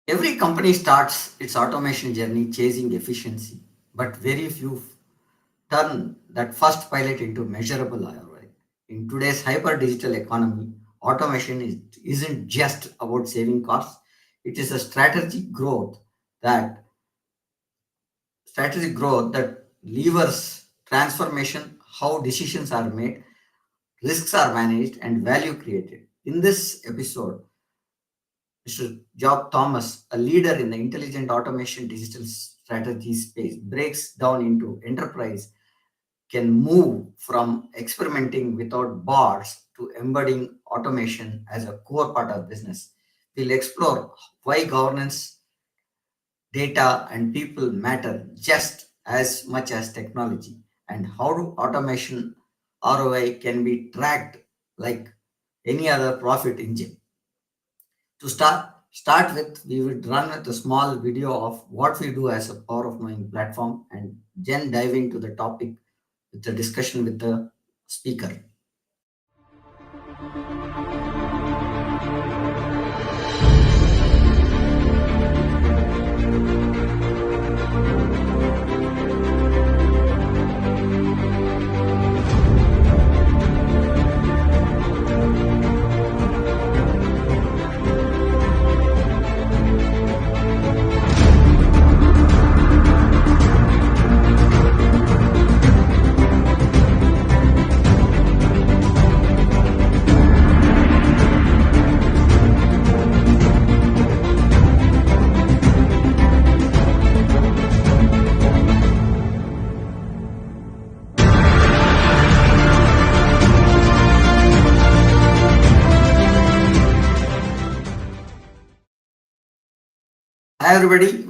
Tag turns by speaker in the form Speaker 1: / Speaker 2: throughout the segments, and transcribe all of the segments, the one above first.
Speaker 1: Every company starts its automation journey chasing efficiency, but very few turn that first pilot into measurable ROI. In today's hyper digital economy, isn't just about saving costs, it is a that strategic growth that levers transformation, how decisions are made, risks are managed, and value created. In this episode, Mr. Job Thomas, a leader in the intelligent automation digital strategy space, breaks down into enterprise can move from experimenting without bots to embedding automation as a core part of business. We'll explore why governance, data, and people matter just as much as technology, and how do automation ROI can be tracked like any other profit engine. To start with, we would run with a small video of what we do as a Power of Knowing platform, and then dive into the topic with the discussion with the speaker. Hi everybody,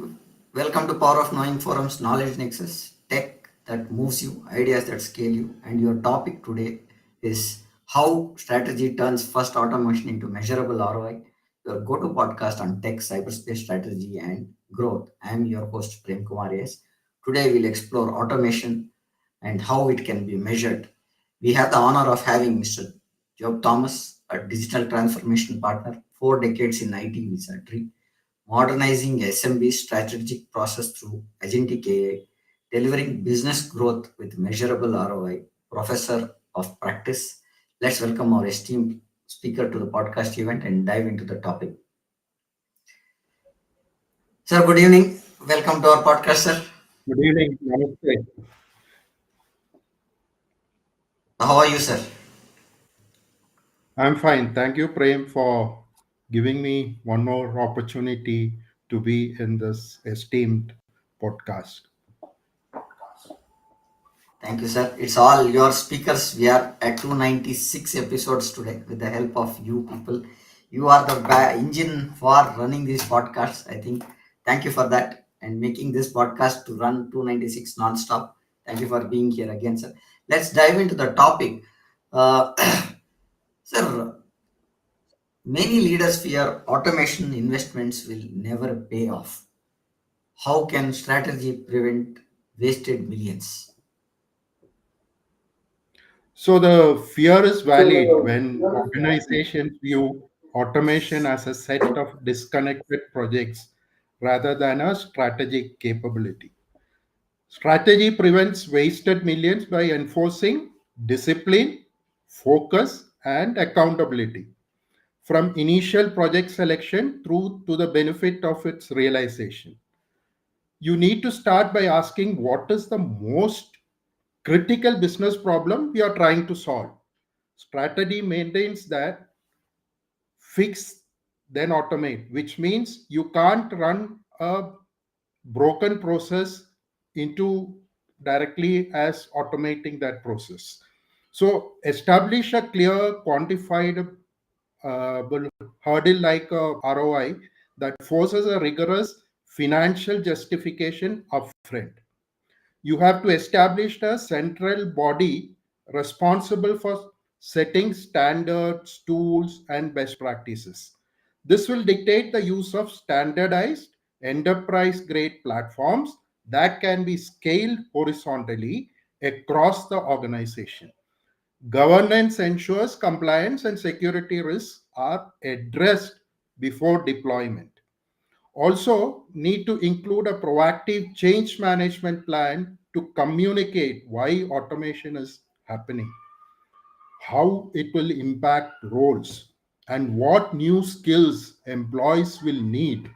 Speaker 1: welcome to Power of Knowing Forum's Knowledge Nexus, tech that moves you, ideas that scale you, and your topic today is how strategy turns first automation into measurable ROI, your go-to podcast on tech, cyberspace strategy, and growth. I am your host Prem Kumar. Yes. Today we'll explore automation and how it can be measured. We have the honor of having Mr. Job Thomas, a digital transformation partner, 4 decades in IT Wizardry, modernizing SMBs strategic process through Agentic AI, delivering business growth with measurable ROI, professor of practice. Let's welcome our esteemed speaker to the podcast event and dive into the topic. Sir, good evening. Welcome to our podcast, sir.
Speaker 2: Good evening. Namaste.
Speaker 1: How are you, sir?
Speaker 2: I'm fine. Thank you, Prem, for giving me one more opportunity to be in this esteemed podcast.
Speaker 1: Thank you, sir. It's all your speakers. We are at 296 episodes today with the help of you people. You are the engine for running these podcasts, I think. Thank you for that and making this podcast to run 296 non-stop. Thank you for being here again, sir. Let's dive into the topic. Uh, sir, many leaders fear automation investments will never pay off. How can strategy prevent wasted millions?
Speaker 2: So the fear is valid when organizations view automation as a set of disconnected projects rather than a strategic capability. Strategy prevents wasted millions by enforcing discipline, focus, and accountability from initial project selection through to the benefit of its realization. You need to start by asking what is the most critical business problem we are trying to solve. Strategy maintains that fix, then automate, which means you can't run a broken process into directly as automating that process. So establish a clear, quantified will hurdle like a ROI that forces a rigorous financial justification upfront. You have to establish a central body responsible for setting standards, tools, and best practices. This will dictate the use of standardized enterprise grade platforms that can be scaled horizontally across the organization. Governance ensures compliance and security risks are addressed before deployment. Also, need to include a proactive change management plan to communicate why automation is happening, how it will impact roles, and what new skills employees will need.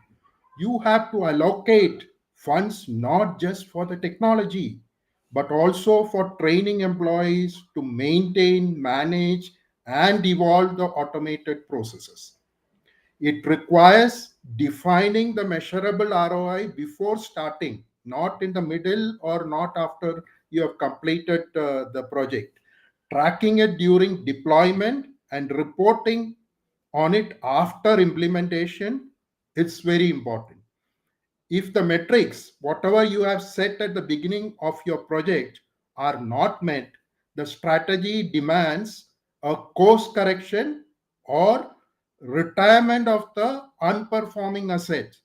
Speaker 2: You have to allocate funds not just for the technology, but also for training employees to maintain, manage, and evolve the automated processes. It requires defining the measurable ROI before starting, not in the middle or not after you have completed the project. Tracking it during deployment and reporting on it after implementation, it's very important. If the metrics, whatever you have set at the beginning of your project, are not met, the strategy demands a course correction or retirement of the unperforming assets,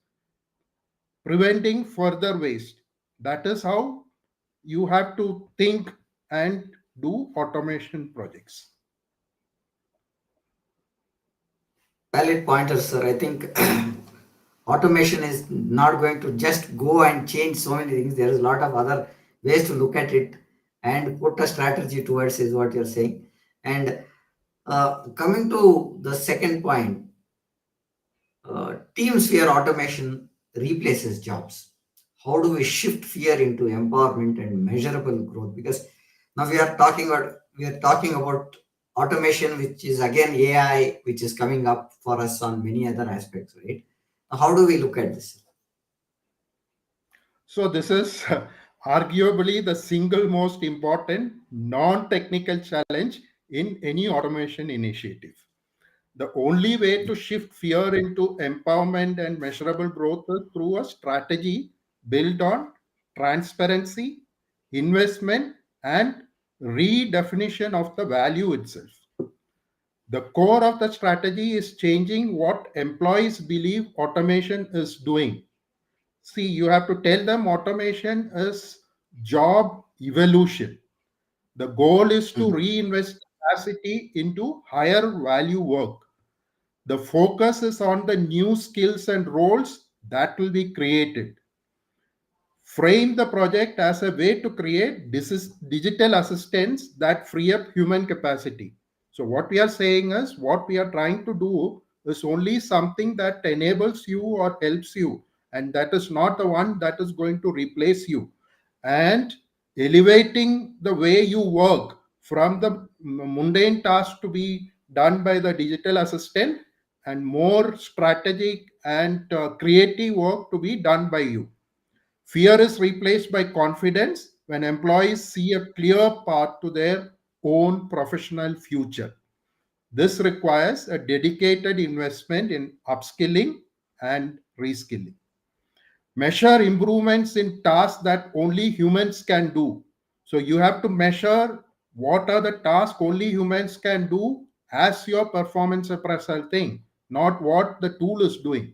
Speaker 2: preventing further waste. That is how you have to think and do automation projects.
Speaker 1: Valid pointers, sir. I think automation is not going to just go and change so many things. There is a lot of other ways to look at it and put a strategy towards is what you're saying. And coming to the second point, teams fear automation replaces jobs. How do we shift fear into empowerment and measurable growth? Because now we are talking about automation, which is again AI, which is coming up for us on many other aspects, right? How do we look at this?
Speaker 2: So, this is arguably the single most important non technical challenge in any automation initiative. The only way to shift fear into empowerment and measurable growth is through a strategy built on transparency, investment, and redefinition of the value itself. The core of the strategy is changing what employees believe automation is doing. See, you have to tell them automation is job evolution. The goal is to
Speaker 1: Mhm.
Speaker 2: reinvest capacity into higher value work. The focus is on the new skills and roles that will be created. Frame the project as a way to create digital assistants that free up human capacity. So, what we are saying is what we are trying to do is only something that enables you or helps you, and that is not the one that is going to replace you. And elevating the way you work from the mundane task to be done by the digital assistant and more strategic and creative work to be done by you. Fear is replaced by confidence when employees see a clear path to their own professional future. This requires a dedicated investment in upskilling and reskilling. Measure improvements in tasks that only humans can do. So you have to measure what are the tasks only humans can do as your performance appraisal thing, not what the tool is doing.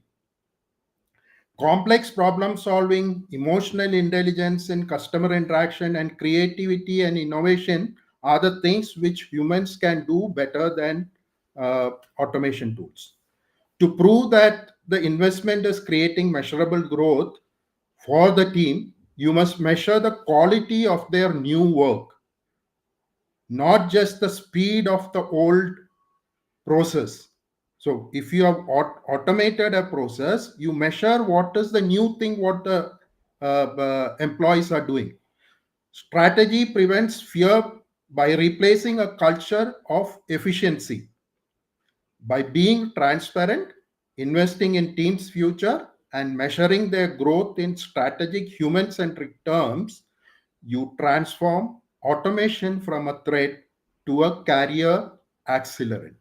Speaker 2: Complex problem solving, emotional intelligence and customer interaction, and creativity and innovation are the things which humans can do better than automation tools. To prove that the investment is creating measurable growth for the team, you must measure the quality of their new work, not just the speed of the old process. So if you have automated a process, you measure what is the new thing what the employees are doing. Strategy prevents fear by replacing a culture of efficiency. By being transparent, investing in teams' future, and measuring their growth in strategic human centric terms, you transform automation from a threat to a career accelerant.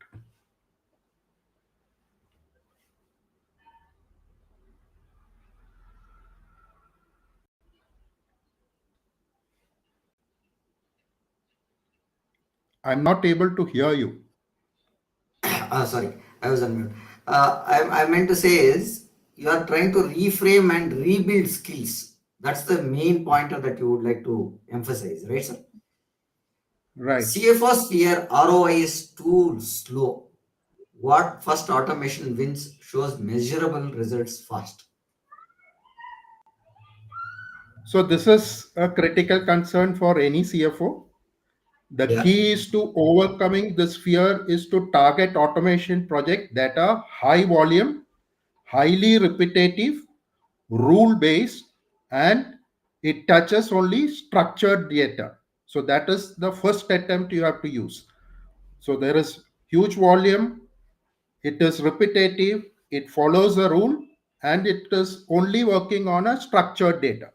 Speaker 2: I'm not able to hear you.
Speaker 1: Sorry, I was on mute. I meant to say is you are trying to reframe and rebuild skills. That's the main pointer that you would like to emphasize, right, sir?
Speaker 2: Right.
Speaker 1: CFO's fear ROI is too slow. What first automation wins shows measurable results fast.
Speaker 2: So this is a critical concern for any CFO. The
Speaker 1: Yeah.
Speaker 2: key is to overcoming this fear is to target automation projects that are high volume, highly repetitive, rule based, and it touches only structured data. So that is the first attempt you have to use. So there is huge volume, it is repetitive, it follows a rule, and it is only working on a structured data.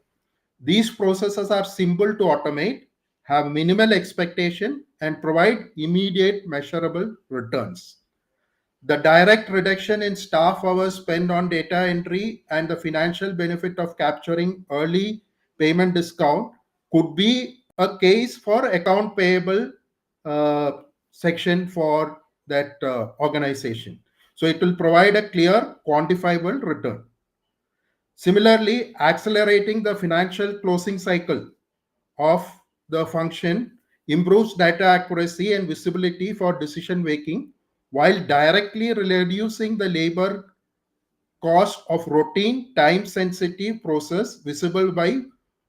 Speaker 2: These processes are simple to automate, have minimal expectation, and provide immediate measurable returns. The direct reduction in staff hours spent on data entry and the financial benefit of capturing early payment discount could be a case for account payable uh, section for that organization. So it will provide a clear, quantifiable return. Similarly, accelerating the financial closing cycle of the function improves data accuracy and visibility for decision making while directly reducing the labor cost of routine time sensitive process visible by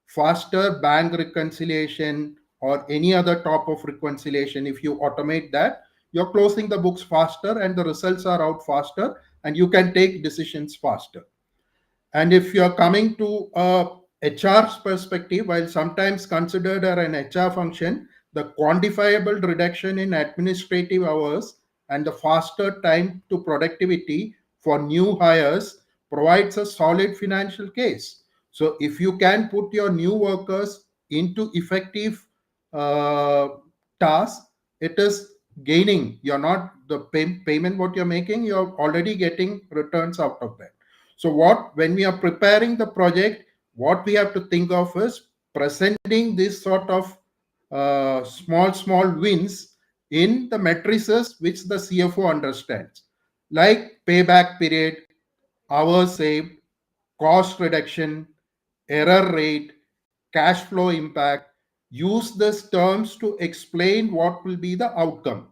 Speaker 2: faster bank reconciliation or any other top of reconciliation. If you automate that, you're closing the books faster and the results are out faster and you can take decisions faster. And if you're coming to a HR's perspective, while sometimes considered an HR function, the quantifiable reduction in administrative hours and the faster time to productivity for new hires provides a solid financial case. So if you can put your new workers into effective uh, tasks, it is gaining. You're not the payment what you're making, you're already getting returns out of that. So what when we are preparing the project, what we have to think of is presenting this sort of small wins in the matrices which the CFO understands, like payback period, hours saved, cost reduction, error rate, cash flow impact. Use these terms to explain what will be the outcome.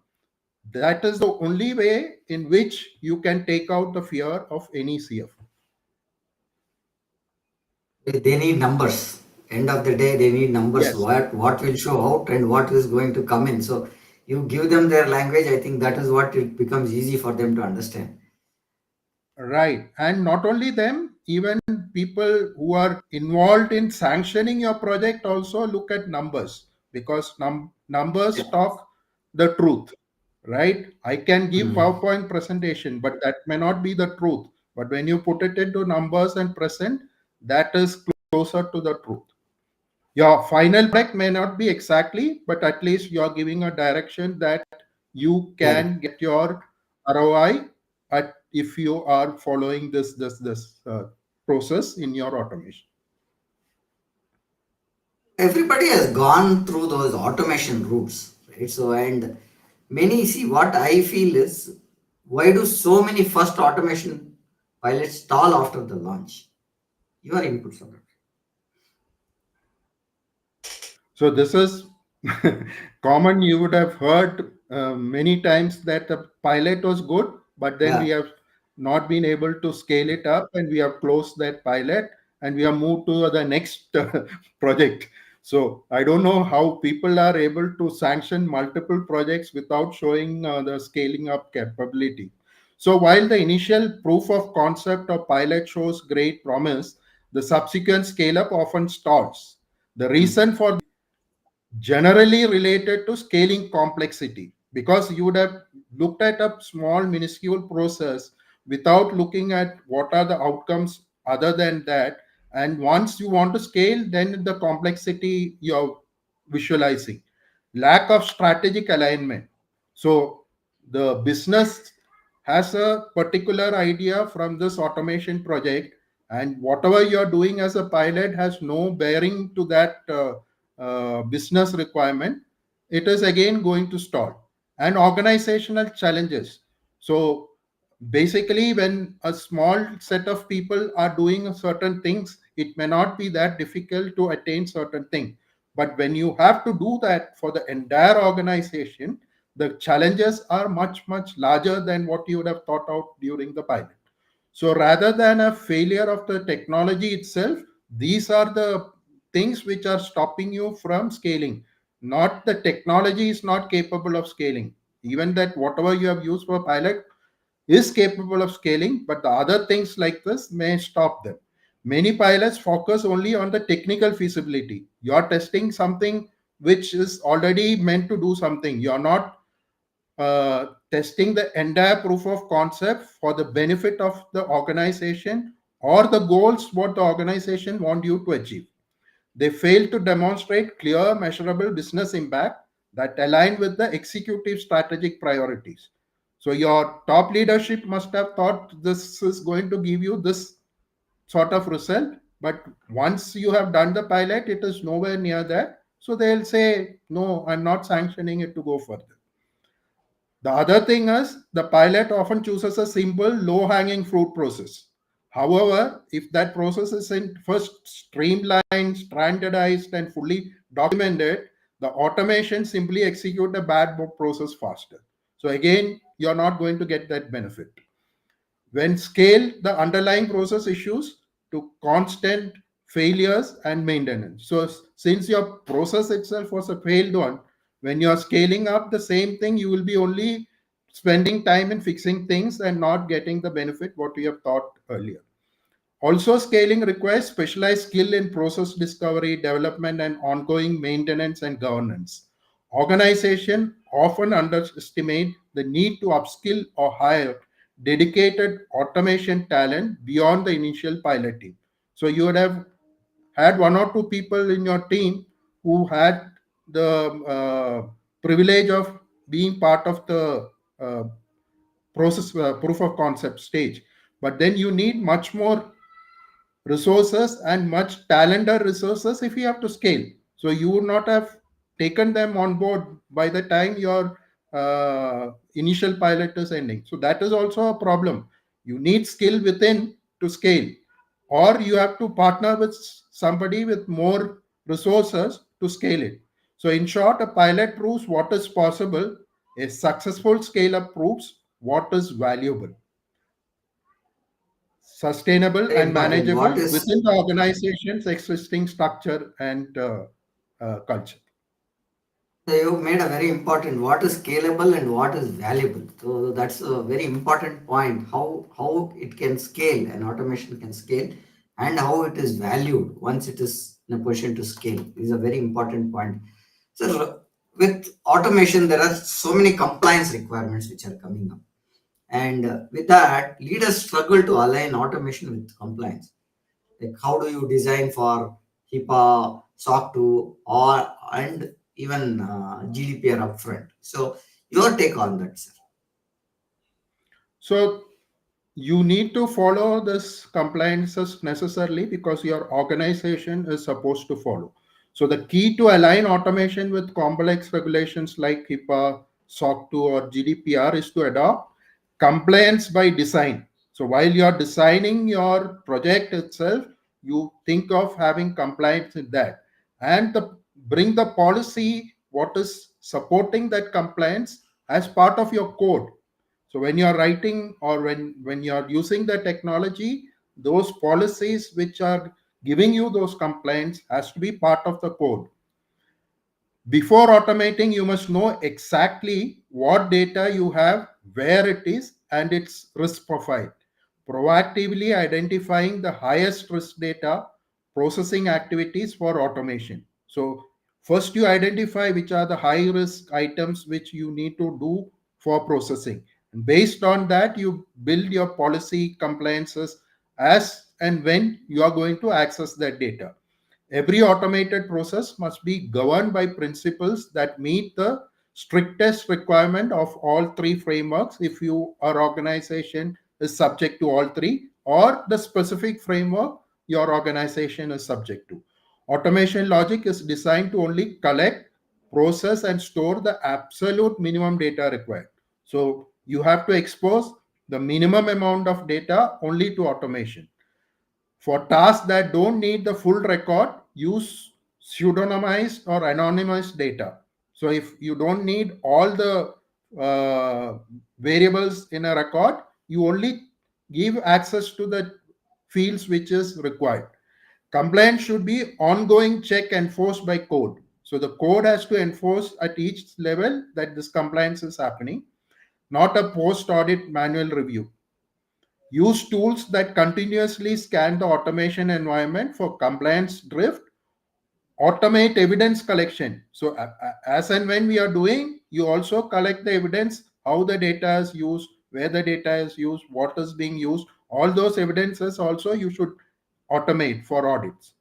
Speaker 2: That is the only way in which you can take out the fear of any CFO.
Speaker 1: They need numbers. End of the day, they need numbers.
Speaker 2: Yes.
Speaker 1: What will show out and what is going to come in. So you give them their language. I think that is what it becomes easy for them to understand.
Speaker 2: Right. And not only them, even people who are involved in sanctioning your project also look at numbers because numbers talk the truth, right? I can give
Speaker 1: Mm.
Speaker 2: PowerPoint presentation, but that may not be the truth. But when you put it into numbers and present, that is closer to the truth. Your final product may not be exactly, but at least you're giving a direction that you
Speaker 1: Correct.
Speaker 2: can get your ROI at if you are following this process in your automation.
Speaker 1: Everybody has gone through those automation routes, right? So, and many see what I feel is why do so many first automation pilots stall after the launch? Your inputs on that.
Speaker 2: So this is common. You would have heard many times that the pilot was good, but then we
Speaker 1: Yeah.
Speaker 2: have not been able to scale it up, and we have closed that pilot, and we have moved to the next project. So I don't know how people are able to sanction multiple projects without showing the scaling up capability. So while the initial proof of concept or pilot shows great promise, the subsequent scale up often stalls. The
Speaker 1: Mm.
Speaker 2: reason for generally related to scaling complexity because you would have looked at a small minuscule process without looking at what are the outcomes other than that, and once you want to scale then the complexity you're visualizing, lack of strategic alignment. So the business has a particular idea from this automation project, and whatever you're doing as a pilot has no bearing to that business requirement. It is again going to stall. And organizational challenges. So basically when a small set of people are doing certain things, it may not be that difficult to attain certain thing, but when you have to do that for the entire organization, the challenges are much larger than what you would have thought out during the pilot. So rather than a failure of the technology itself, these are the things which are stopping you from scaling. Not the technology is not capable of scaling. Even that whatever you have used for pilot is capable of scaling, but the other things like this may stop them. Many pilots focus only on the technical feasibility. You're testing something which is already meant to do something. You're not testing the entire proof of concept for the benefit of the organization or the goals what the organization want you to achieve. They fail to demonstrate clear, measurable business impact that align with the executive strategic priorities. So your top leadership must have thought this is going to give you this sort of result, but once you have done the pilot, it is nowhere near that. So they'll say, no, I'm not sanctioning it to go further. The other thing is the pilot often chooses a simple, low hanging fruit process. However, if that process isn't first streamlined, standardized, and fully documented, the automation simply execute a bad process faster. So again, you're not going to get that benefit. When scale the underlying process issues to constant failures and maintenance. So since your process itself was a failed one, when you're scaling up the same thing, you will be only spending time in fixing things and not getting the benefit what we have thought earlier. Also, scaling requires specialized skill in process discovery, development, and ongoing maintenance and governance. Organization often underestimate the need to upskill or hire dedicated automation talent beyond the initial piloting. So you would have had one or two people in your team who had the privilege of being part of the process proof of concept stage, but then you need much more resources and much talented resources if you have to scale. So you would not have taken them on board by the time your initial pilot is ending. So that is also a problem. You need skill within to scale, or you have to partner with somebody with more resources to scale it. So in short, a pilot proves what is possible. A successful scale up proves what is valuable, sustainable,
Speaker 1: Very
Speaker 2: and
Speaker 1: important. What
Speaker 2: manageable
Speaker 1: is
Speaker 2: within the organization's existing structure and culture.
Speaker 1: So you made a very important what is scalable and what is valuable. So that's a very important point. How it can scale and automation can scale and how it is valued once it is in a position to scale is a very important point. So with automation, there are so many compliance requirements which are coming up. And with that, leaders struggle to align automation with compliance. Like how do you design for HIPAA, SOC 2, or and even GDPR upfront? So your take on that, sir.
Speaker 2: So you need to follow this compliances necessarily because your organization is supposed to follow. So the key to align automation with complex regulations like HIPAA, SOC 2, or GDPR is to adopt compliance by design. So while you're designing your project itself, you think of having compliance with that and bring the policy what is supporting that compliance as part of your code. So when you're writing or when you're using the technology, those policies which are giving you those complaints has to be part of the code. Before automating, you must know exactly what data you have, where it is, and its risk profile. Proactively identifying the highest risk data processing activities for automation. So, first you identify which are the high risk items which you need to do for processing. And based on that, you build your policy compliances as and when you are going to access that data. Every automated process must be governed by principles that meet the strictest requirement of all three frameworks if your organization is subject to all three, or the specific framework your organization is subject to. Automation logic is designed to only collect, process, and store the absolute minimum data required. So you have to expose the minimum amount of data only to automation. For tasks that don't need the full record, use pseudonymized or anonymized data. So if you don't need all the variables in a record, you only give access to the fields which is required. Compliance should be ongoing check enforced by code. So the code has to enforce at each level that this compliance is happening, not a post audit manual review. Use tools that continuously scan the automation environment for compliance drift. Automate evidence collection. So as and when we are doing, you also collect the evidence, how the data is used, where the data is used, what is being used. All those evidences also you should automate for audits.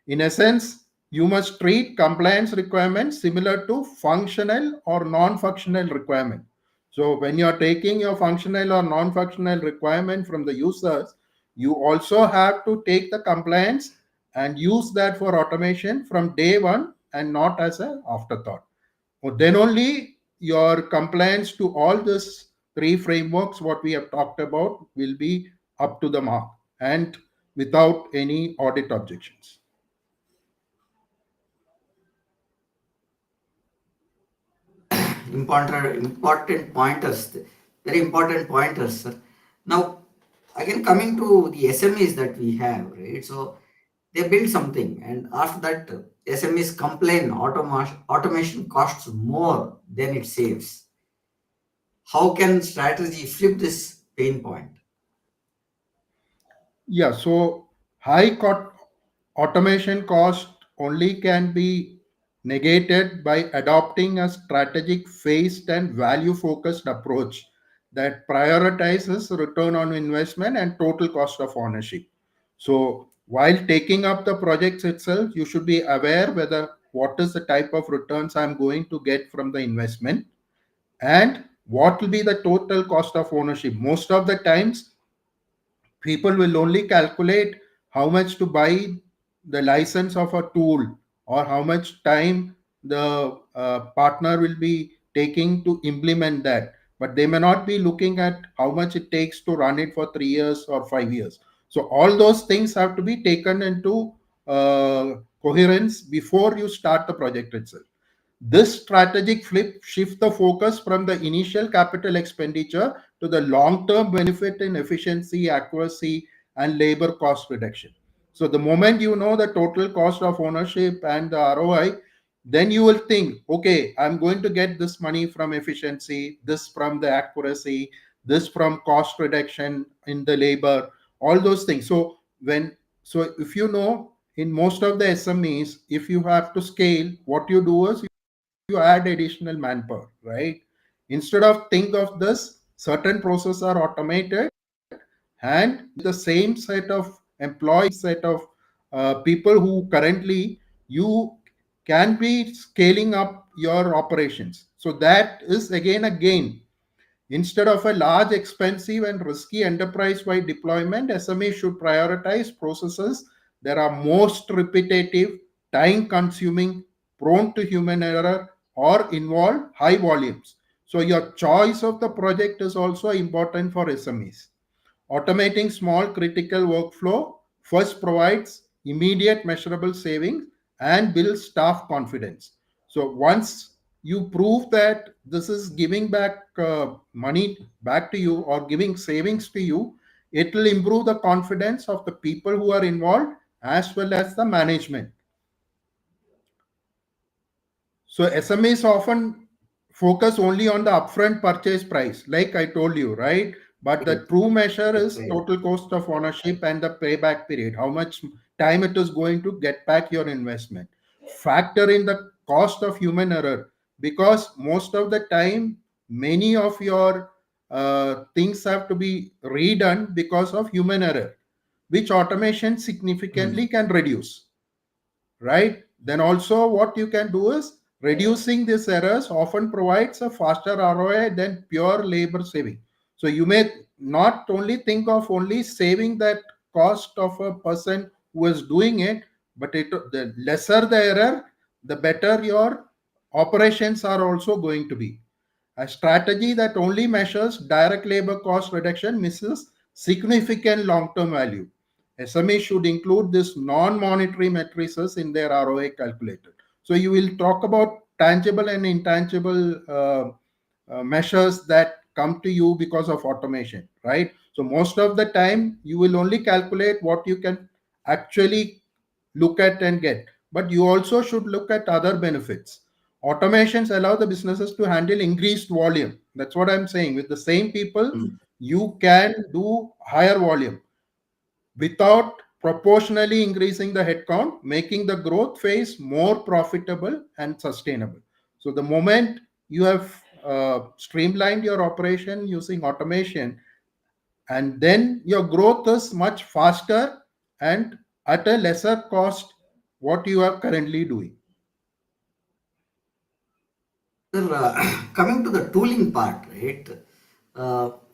Speaker 2: In essence, you must treat compliance requirements similar to functional or non-functional requirement. So when you are taking your functional or non-functional requirement from the users, you also have to take the compliance and use that for automation from day one and not as an afterthought. Then only your compliance to all these three frameworks, what we have talked about, will be up to the mark and without any audit objections.
Speaker 1: Important pointers, very important pointers, sir. Now, again, coming to the SMEs that we have, right? So they build something, and after that, SMEs complain automation costs more than it saves. How can strategy flip this pain point?
Speaker 2: Yeah, so automation cost only can be negated by adopting a strategic, phased, and value focused approach that prioritizes return on investment and total cost of ownership. So, while taking up the projects itself, you should be aware whether what is the type of returns I'm going to get from the investment and what will be the total cost of ownership. Most of the times, people will only calculate how much to buy the license of a tool or how much time the partner will be taking to implement that, but they may not be looking at how much it takes to run it for 3 years or 5 years. So all those things have to be taken into coherence before you start the project itself. This strategic flip shifts the focus from the initial capital expenditure to the long term benefit in efficiency, accuracy, and labor cost reduction. So, the moment you know the total cost of ownership and the ROI, then you will think, okay, I'm going to get this money from efficiency, this from the accuracy, this from cost reduction in the labor, all those things. So if you know, in most of the SMEs, if you have to scale, what you do is you add additional manpower, right? Instead of think of this, certain processes are automated and with the same set of employees, set of people who currently you can be scaling up your operations. So that is again a gain. Instead of a large, expensive, and risky enterprise wide deployment, SME should prioritize processes that are most repetitive, time consuming, prone to human error, or involve high volumes. So, your choice of the project is also important for SMEs. Automating small critical workflow first provides immediate measurable savings and builds staff confidence. So once you prove that this is giving back money back to you or giving savings to you, it will improve the confidence of the people who are involved as well as the management. So SMEs often focus only on the upfront purchase price, like I told you, right? But
Speaker 1: Right,
Speaker 2: the true measure
Speaker 1: right,
Speaker 2: is
Speaker 1: right.
Speaker 2: total cost of ownership and the payback period, how much time it is going to get back your investment. Factor in the cost of human error because most of the time, many of your things have to be redone because of human error, which automation significantly
Speaker 1: Hmm.
Speaker 2: can reduce, right? Then also what you can do is reducing these errors often provides a faster ROI than pure labor saving. So you may not only think of only saving that cost of a person who is doing it, but the lesser the error, the better your operations are also going to be. A strategy that only measures direct labor cost reduction misses significant long term value. SME should include this non monetary matrices in their ROI calculator. So you will talk about tangible and intangible measures that come to you because of automation, right? So most of the time, you will only calculate what you can actually look at and get, but you also should look at other benefits. Automations allow the businesses to handle increased volume. That's what I'm saying. With the same people,
Speaker 1: Mm.
Speaker 2: you can do higher volume without proportionally increasing the headcount, making the growth phase more profitable and sustainable. So the moment you have streamlined your operation using automation, and then your growth is much faster and at a lesser cost what you are currently doing.
Speaker 1: Sir, coming to the tooling part, right?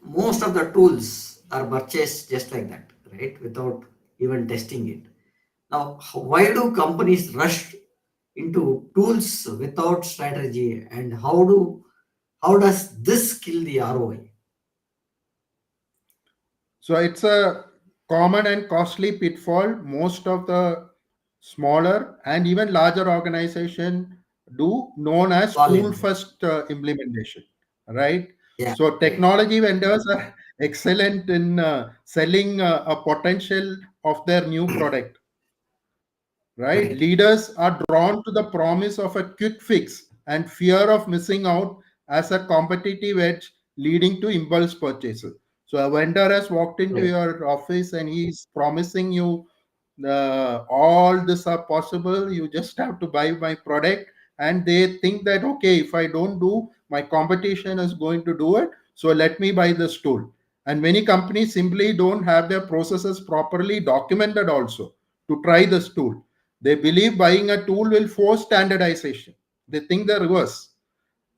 Speaker 1: Most of the tools are purchased just like that, right? Without even testing it. Now, why do companies rush into tools without strategy, and how does this kill the ROI?
Speaker 2: So it's a common and costly pitfall. Most of the smaller and even larger organization do, known as
Speaker 1: Fall
Speaker 2: tool
Speaker 1: in.
Speaker 2: first implementation, right?
Speaker 1: Yeah,
Speaker 2: So
Speaker 1: right.
Speaker 2: technology vendors are excellent in selling a potential of their new product, right?
Speaker 1: Right.
Speaker 2: Leaders are drawn to the promise of a quick fix and fear of missing out as a competitive edge, leading to impulse purchases. So a vendor has walked into
Speaker 1: Right.
Speaker 2: your office and he's promising you all this are possible. You just have to buy my product, and they think that okay, if I don't do, my competition is going to do it. So let me buy this tool. And many companies simply don't have their processes properly documented also to try this tool. They believe buying a tool will force standardization. They think the reverse.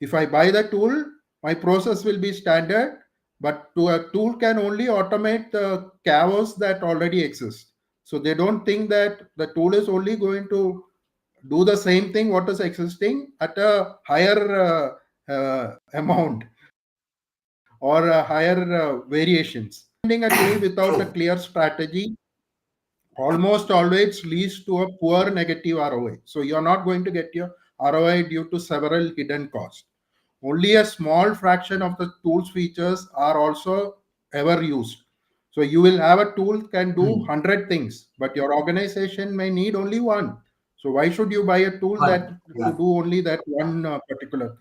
Speaker 2: If I buy the tool, my process will be standard, but to a tool can only automate the chaos that already exists. So they don't think that the tool is only going to do the same thing what is existing at a higher amount or a higher variations. Recommending a tool without a
Speaker 1: True.
Speaker 2: clear strategy almost always leads to a poor negative ROI. So you're not going to get your ROI due to several hidden costs. Only a small fraction of the tool's features are also ever used. So you will have a tool can do
Speaker 1: Hmm.
Speaker 2: 100 things, but your organization may need only one. So why should you buy a tool that
Speaker 1: One.
Speaker 2: to
Speaker 1: Yeah.
Speaker 2: do only that one particular thing?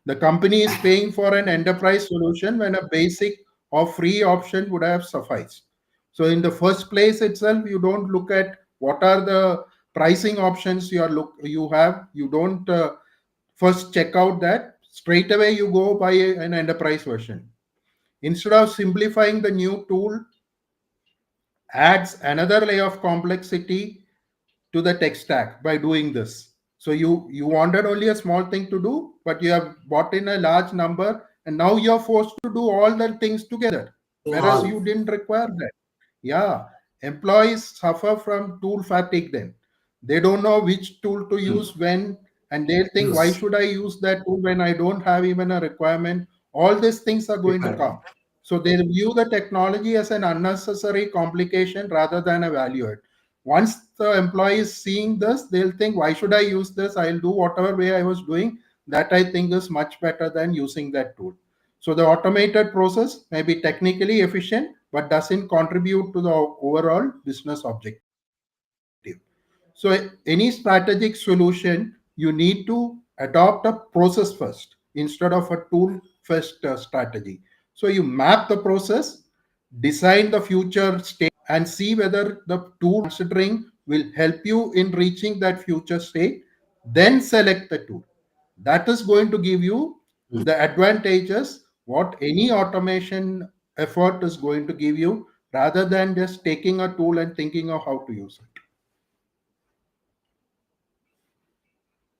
Speaker 2: The company is paying for an enterprise solution when a basic or free option would have sufficed. So in the first place itself, you don't look at what are the pricing options you have. You don't first check out that. Straight away you go buy an enterprise version. Instead of simplifying, the new tool adds another layer of complexity to the tech stack by doing this. So you wanted only a small thing to do, but you have bought in a large number, and now you're forced to do all the things together,
Speaker 1: Do
Speaker 2: whereas
Speaker 1: all.
Speaker 2: you didn't require that. Yeah, employees suffer from tool fatigue then. They don't know which tool to
Speaker 1: Hmm.
Speaker 2: use when, and they think, why
Speaker 1: Use
Speaker 2: should I use that tool when I don't have even a requirement? All these things are going to
Speaker 1: requirement.
Speaker 2: come. So they view the technology as an unnecessary complication rather than a value add. Once the employee is seeing this, they'll think, why should I use this? I'll do whatever way I was doing. That I think is much better than using that tool. So the automated process may be technically efficient, but doesn't contribute to the overall business objective. So any strategic solution, you need to adopt a process first instead of a tool first strategy. So you map the process, design the future state, and see whether the tool considering will help you in reaching that future state. Then select the tool. That is going to give you
Speaker 1: Hmm.
Speaker 2: the advantages what any automation effort is going to give you rather than just taking a tool and thinking of how to use it.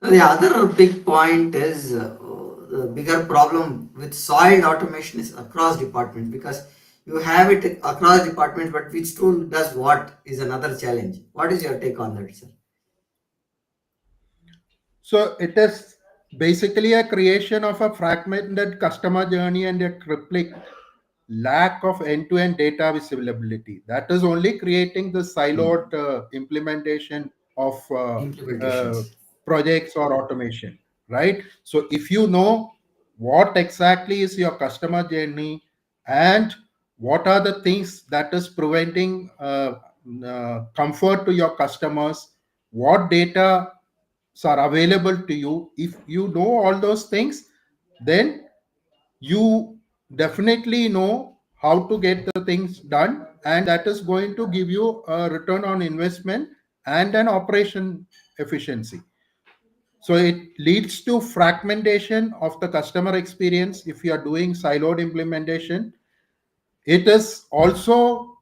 Speaker 1: The other big point is the bigger problem with soiled automation is across departments, because you have it across departments, but which tool does what is another challenge. What is your take on that, sir?
Speaker 2: So it is basically a creation of a fragmented customer journey and a crippling lack of end-to-end data visibility. That is only creating the
Speaker 1: Hmm.
Speaker 2: siloed implementation of uh,
Speaker 1: Implementations.
Speaker 2: projects or automation, right? So if you know what exactly is your customer journey and what are the things that is preventing comfort to your customers, what data are available to you. If you know all those things, then you definitely know how to get the things done, and that is going to give you a return on investment and an operation efficiency. So it leads to fragmentation of the customer experience if you are doing siloed implementation. It is also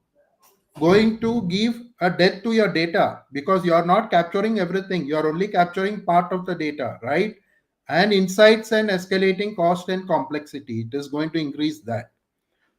Speaker 2: going to give a death to your data because you are not capturing everything. You are only capturing part of the data, right? And insights and escalating cost and complexity. It is going to increase that.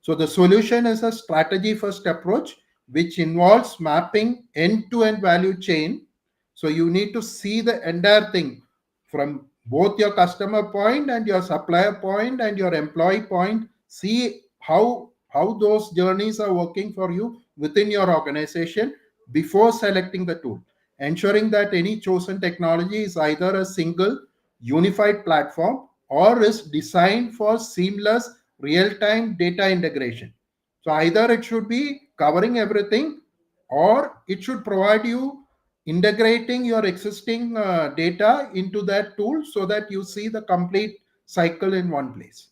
Speaker 2: So the solution is a strategy first approach, which involves mapping end to end value chain. So you need to see the entire thing from both your customer point and your supplier point and your employee point. See how those journeys are working for you within your organization before selecting the tool, ensuring that any chosen technology is either a single unified platform or is designed for seamless real-time data integration. So either it should be covering everything or it should provide you integrating your existing data into that tool so that you see the complete cycle in one place.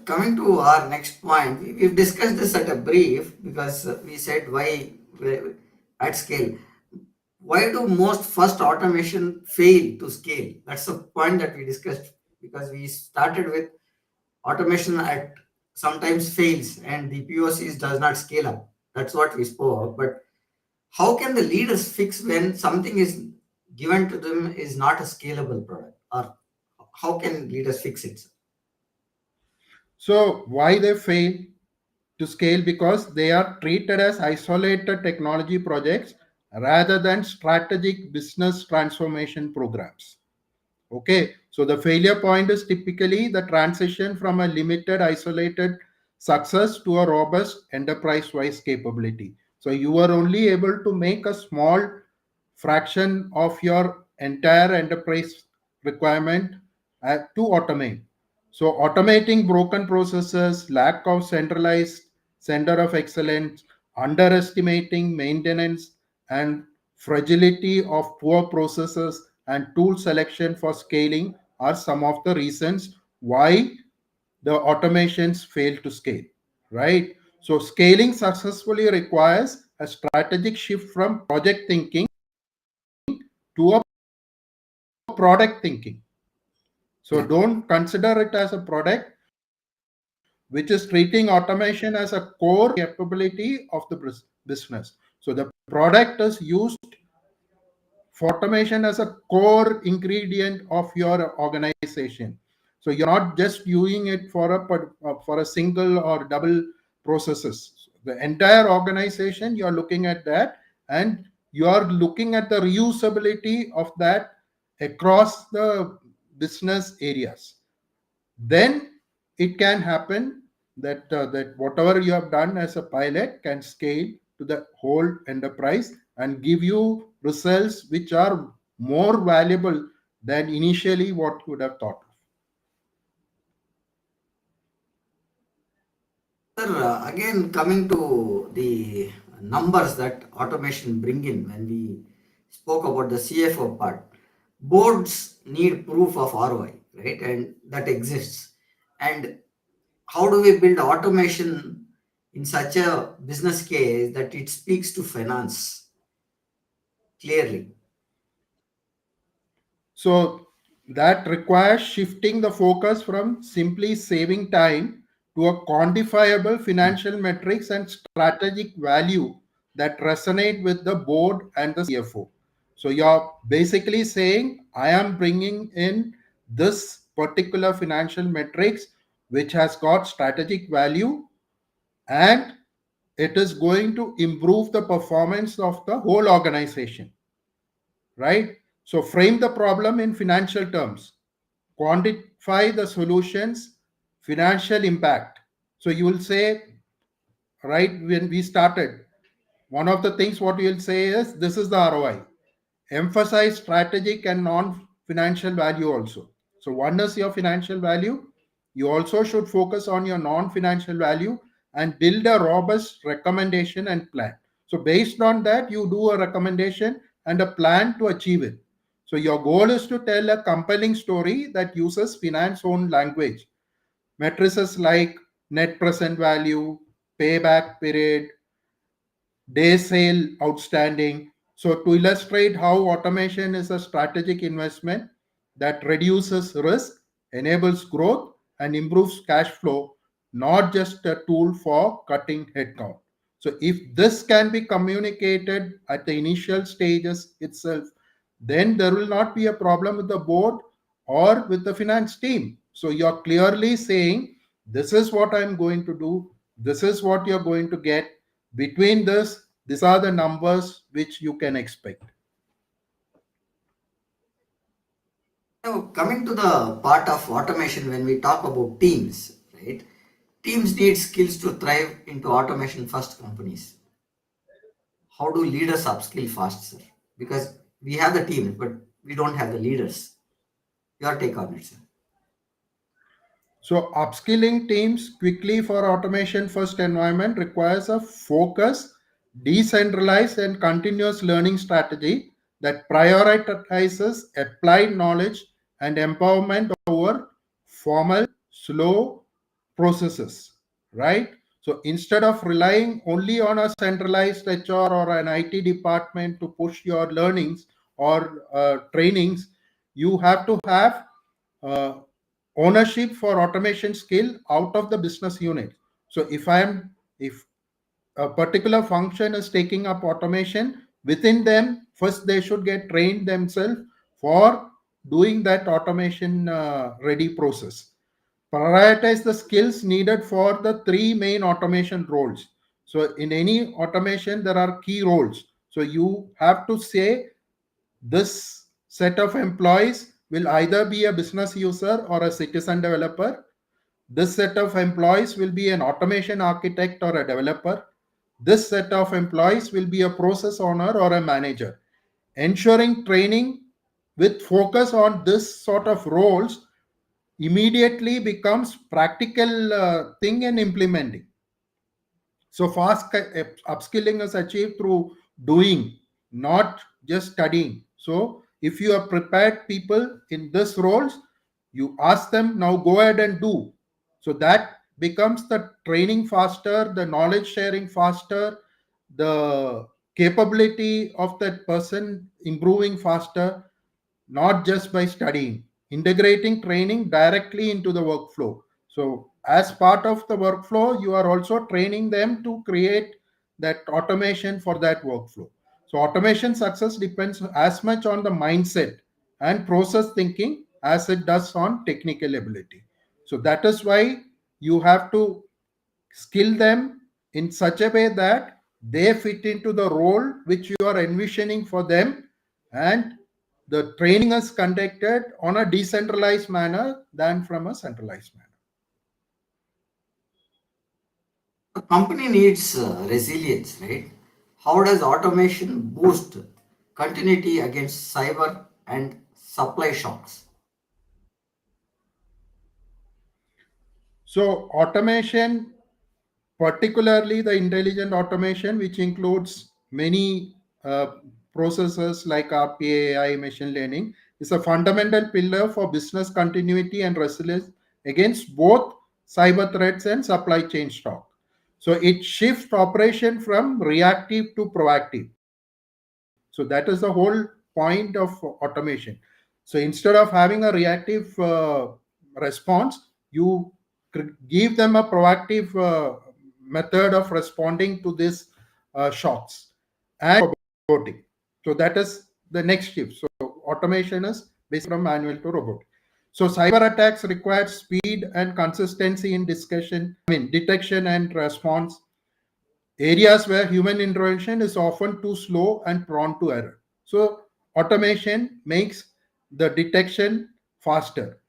Speaker 1: Coming to our next point, we've discussed this at a brief because we said why at scale. Why do most first automation fail to scale? That's the point that we discussed because we started with automation at sometimes fails and the POCs does not scale up. That's what we spoke. But how can the leaders fix when something is given to them is not a scalable product? Or how can leaders fix it?
Speaker 2: So why they fail to scale? Because they are treated as isolated technology projects rather than strategic business transformation programs. Okay, so the failure point is typically the transition from a limited, isolated success to a robust enterprise wise capability. So you are only able to make a small fraction of your entire enterprise requirement to automate. So, automating broken processes, lack of centralized center of excellence, underestimating maintenance, and fragility of poor processes and tool selection for scaling are some of the reasons why the automations fail to scale, right? So, scaling successfully requires a strategic shift from project thinking to a product thinking. So,
Speaker 1: Yeah.
Speaker 2: don't consider it as a product, which is treating automation as a core capability of the business. So, the product is used for automation as a core ingredient of your organization. So you're not just using it for a single or double processes. The entire organization you're looking at that, and you are looking at the reusability of that across the business areas. Then it can happen that whatever you have done as a pilot can scale to the whole enterprise and give you results which are more valuable than initially what you would have thought of.
Speaker 1: Sir, again, coming to the numbers that automation bring in when we spoke about the CFO part, boards need proof of ROI, right? And that exists. And how do we build automation in such a business case that it speaks to finance clearly?
Speaker 2: So that requires shifting the focus from simply saving time to a quantifiable financial metrics and strategic value that resonate with the board and the CFO. So you're basically saying, I am bringing in this particular financial metrics which has got strategic value, and it is going to improve the performance of the whole organization, right? So frame the problem in financial terms, quantify the solutions, financial impact. So you will say, right, when we started, one of the things what you will say is this is the ROI. Emphasize strategic and non-financial value also. So one is your financial value. You also should focus on your non-financial value and build a robust recommendation and plan. So based on that, you do a recommendation and a plan to achieve it. So your goal is to tell a compelling story that uses finance own language. Matrices like net present value, payback period, day sale outstanding. So, to illustrate how automation is a strategic investment that reduces risk, enables growth, and improves cash flow, not just a tool for cutting headcount. So, if this can be communicated at the initial stages itself, then there will not be a problem with the board or with the finance team. So, you're clearly saying, this is what I'm going to do, this is what you're going to get. Between this, these are the numbers which you can expect.
Speaker 1: Now, coming to the part of automation when we talk about teams, right? Teams need skills to thrive into automation first companies. How do leaders upskill fast, sir? Because we have the teams, but we don't have the leaders. Your take on it, sir.
Speaker 2: So, upskilling teams quickly for automation first environment requires a focus, decentralized, and continuous learning strategy that prioritizes applied knowledge and empowerment over formal, slow processes, right? So, instead of relying only on a centralized HR or an IT department to push your learnings or trainings, you have to have uh, ownership for automation skill out of the business unit. So if a particular function is taking up automation within them, first they should get trained themselves for doing that automation ready process. Prioritize the skills needed for the three main automation roles. So in any automation there are key roles, so you have to say this set of employees will either be a business user or a citizen developer. This set of employees will be an automation architect or a developer. This set of employees will be a process owner or a manager. Ensuring training with focus on this sort of roles immediately becomes practical thing in implementing. So fast upskilling is achieved through doing, not just studying. So if you have prepared people in this roles, you ask them now go ahead and do. So that becomes the training faster, the knowledge sharing faster, the capability of that person improving faster, not just by studying, integrating training directly into the workflow. So, as part of the workflow, you are also training them to create that automation for that workflow. So, automation success depends as much on the mindset and process thinking as it does on technical ability. So, that is why you have to skill them in such a way that they fit into the role which you are envisioning for them, and the training is conducted on a decentralized manner than from a centralized manner.
Speaker 1: A company needs resilience, right? How does automation boost continuity against cyber and supply shocks?
Speaker 2: So automation, particularly the intelligent automation, which includes many processes like RPA, AI, machine learning, is a fundamental pillar for business continuity and resilience against both cyber threats and supply chain shock. So it shifts operation from reactive to proactive. So that is the whole point of automation. So instead of having a reactive response, you give them a proactive method of responding to these shocks and robotic. So that is the next shift. So automation is based from manual to robotic. So cyber attacks require speed and consistency in detection and response, areas where human intervention is often too slow and prone to error. So, automation makes the detection faster.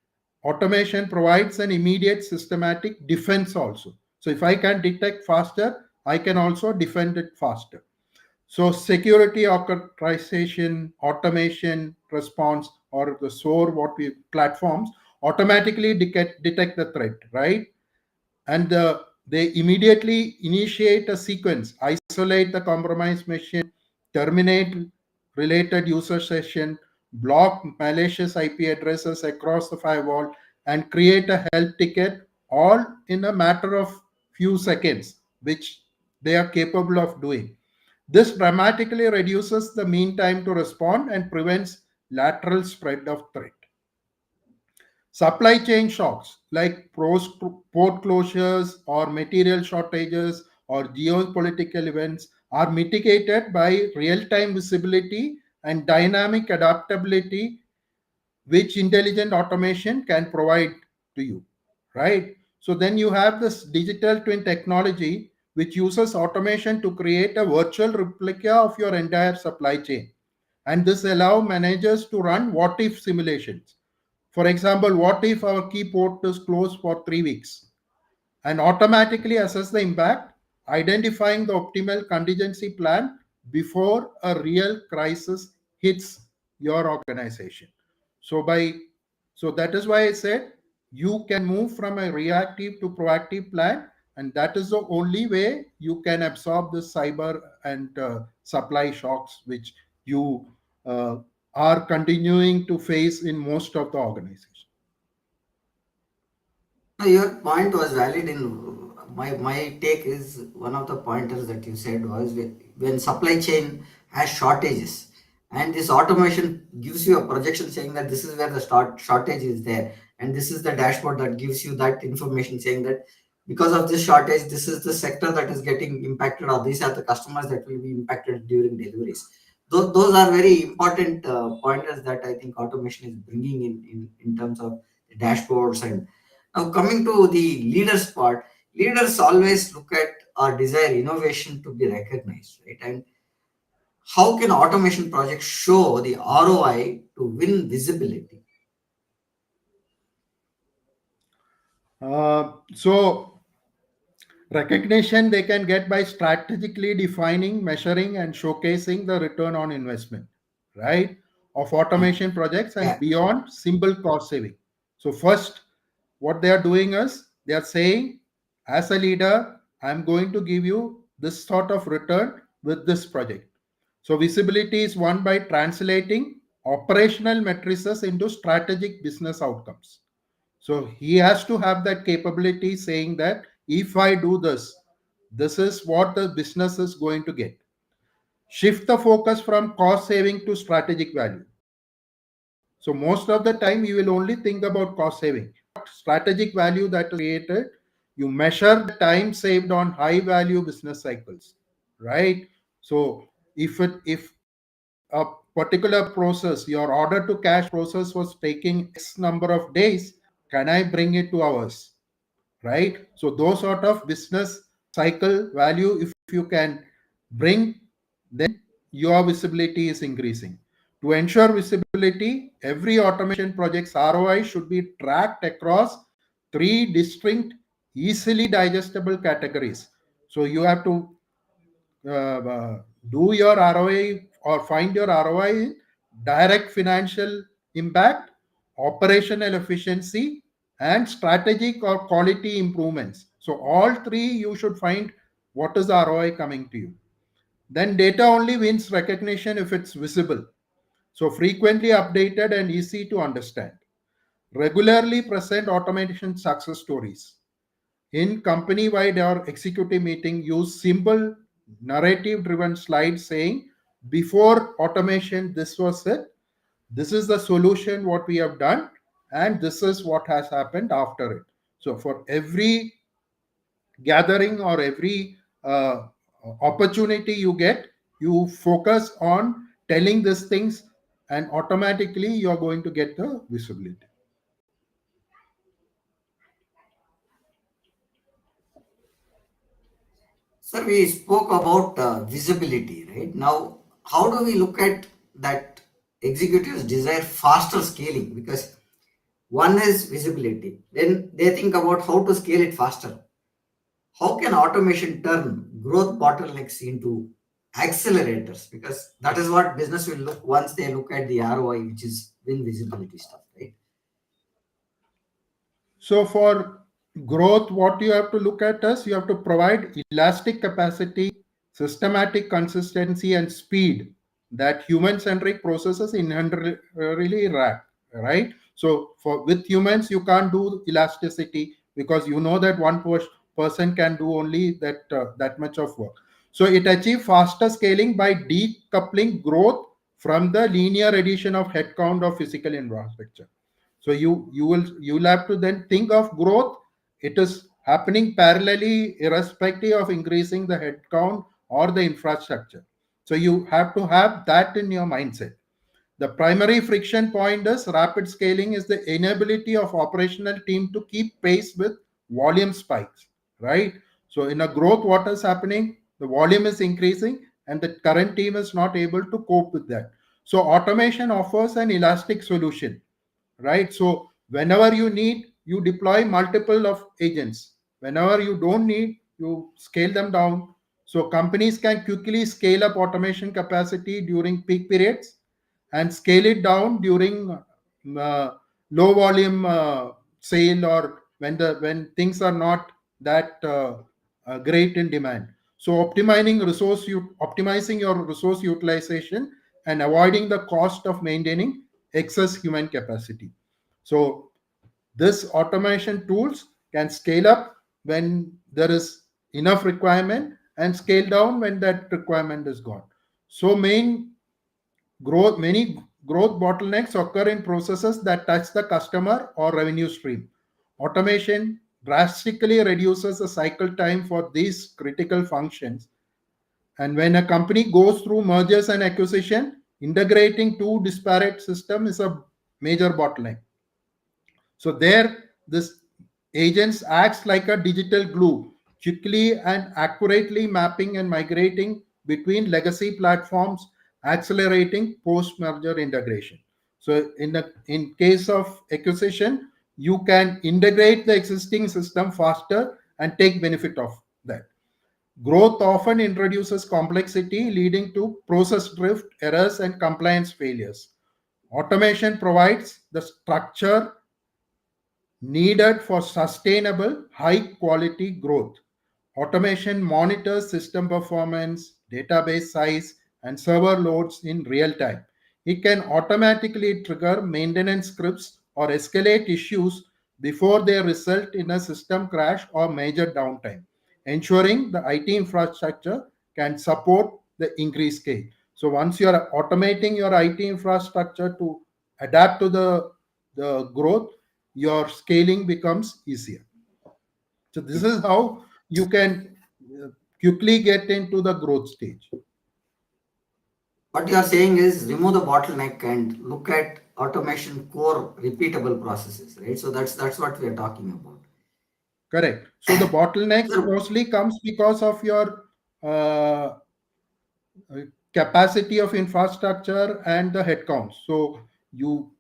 Speaker 2: Automation provides an immediate systematic defense also. So, if I can detect faster, I can also defend it faster. So, security orchestration, automation response, or the SOAR, what we platforms automatically detect the threat, right? And the They immediately initiate a sequence, isolate the compromised machine, terminate related user session, block malicious IP addresses across the firewall, and create a help ticket all in a matter of few seconds, which they are capable of doing. This dramatically reduces the mean time to respond and prevents lateral spread of threat. Supply chain shocks like port closures or material shortages or geopolitical events are mitigated by real time visibility and dynamic adaptability, which intelligent automation can provide to you, right? So then you have this digital twin technology, which uses automation to create a virtual replica of your entire supply chain. And this allow managers to run what if simulations. For example, what if our key port is closed for 3 weeks, and automatically assess the impact, identifying the optimal contingency plan before a real crisis hits your organization. So by so that is why I said you can move from a reactive to proactive plan, and that is the only way you can absorb the cyber and supply shocks which you uh, are continuing to face in most of the organizations.
Speaker 1: No, your point was valid. In my take is one of the pointers that you said was when supply chain has shortages, and this automation gives you a projection saying that this is where the shortage is there, and this is the dashboard that gives you that information saying that because of this shortage, this is the sector that is getting impacted, or these are the customers that will be impacted during deliveries. Those are very important pointers that I think automation is bringing in terms of dashboards. And now, coming to the leaders part, leaders always look at or desire innovation to be recognized, right? And how can automation projects show the ROI to win visibility?
Speaker 2: So recognition they can get by strategically defining, measuring, and showcasing the return on investment, right, of
Speaker 1: Mm.
Speaker 2: automation projects and
Speaker 1: Yeah.
Speaker 2: beyond simple cost saving. So, first, what they are doing is they are saying, as a leader, I'm going to give you this sort of return with this project. So, visibility is won by translating operational matrices into strategic business outcomes. So he has to have that capability saying that if I do this, this is what the business is going to get. Shift the focus from cost saving to strategic value. So most of the time you will only think about cost saving. Strategic value that is created, you measure the time saved on high value business cycles, right? So if a particular process, your order to cash process was taking X number of days, can I bring it to hours? Right? So those sort of business cycle value, if you can bring, then your visibility is increasing. To ensure visibility, every automation project's ROI should be tracked across three distinct, easily digestible categories. So you have to do your ROI or find your ROI in direct financial impact, operational efficiency, and strategic or quality improvements. So, all three you should find what is the ROI coming to you. Then, data only wins recognition if it's visible. So, frequently updated and easy to understand. Regularly present automation success stories in company wide or executive meeting. Use simple narrative driven slides saying before automation this was it, this is the solution what we have done, and this is what has happened after it. So for every gathering or every opportunity you get, you focus on telling these things, and automatically you are going to get the visibility.
Speaker 1: Sir, we spoke about visibility, right? Now, how do we look at that executives desire faster scaling? Because one is visibility, then they think about how to scale it faster. How can automation turn growth bottlenecks into accelerators? Because that is what business will look once they look at the ROI, which is win visibility stuff, right?
Speaker 2: So for Growth, what you have to look at is you have to provide elastic capacity, systematic consistency, and speed that human centric processes inherently lack, right? So for with humans you can't do elasticity because you know that person can do only that much of work. So it achieves faster scaling by decoupling growth from the linear addition of headcount or physical infrastructure. So you'll have to then think of growth. It is happening parallelly irrespective of increasing the headcount or the infrastructure. So you have to have that in your mindset. The primary friction point is rapid scaling is the inability of operational team to keep pace with volume spikes, right? So in a growth, what is happening? The volume is increasing and the current team is not able to cope with that. So automation offers an elastic solution, right? So whenever you need, you deploy multiple of agents. Whenever you don't need, you scale them down. So companies can quickly scale up automation capacity during peak periods and scale it down during low volume sale, or when things are not that great in demand. So optimizing your resource utilization and avoiding the cost of maintaining excess human capacity. So this automation tools can scale up when there is enough requirement and scale down when that requirement is gone. So many growth bottlenecks occur in processes that touch the customer or revenue stream. Automation drastically reduces the cycle time for these critical functions. And when a company goes through mergers and acquisition, integrating two disparate systems is a major bottleneck. So there, this agents acts like a digital glue, quickly and accurately mapping and migrating between legacy platforms, accelerating post-merger integration. So in case of acquisition, you can integrate the existing system faster and take benefit of that. Growth often introduces complexity, leading to process drift, errors, and compliance failures. Automation provides the structure needed for sustainable high quality growth. Automation monitors system performance, database size, and server loads in real time. It can automatically trigger maintenance scripts or escalate issues before they result in a system crash or major downtime, ensuring the IT infrastructure can support the increased scale. So once you are automating your IT infrastructure to adapt to the growth, your scaling becomes easier. So this is how you can uh, quickly get into the growth stage.
Speaker 1: What you are saying is remove the bottleneck and look at automation core repeatable processes, right? So that's what we are talking about.
Speaker 2: Correct. So the bottlenecks
Speaker 1: So
Speaker 2: mostly comes because of your uh, capacity of infrastructure and the headcount. So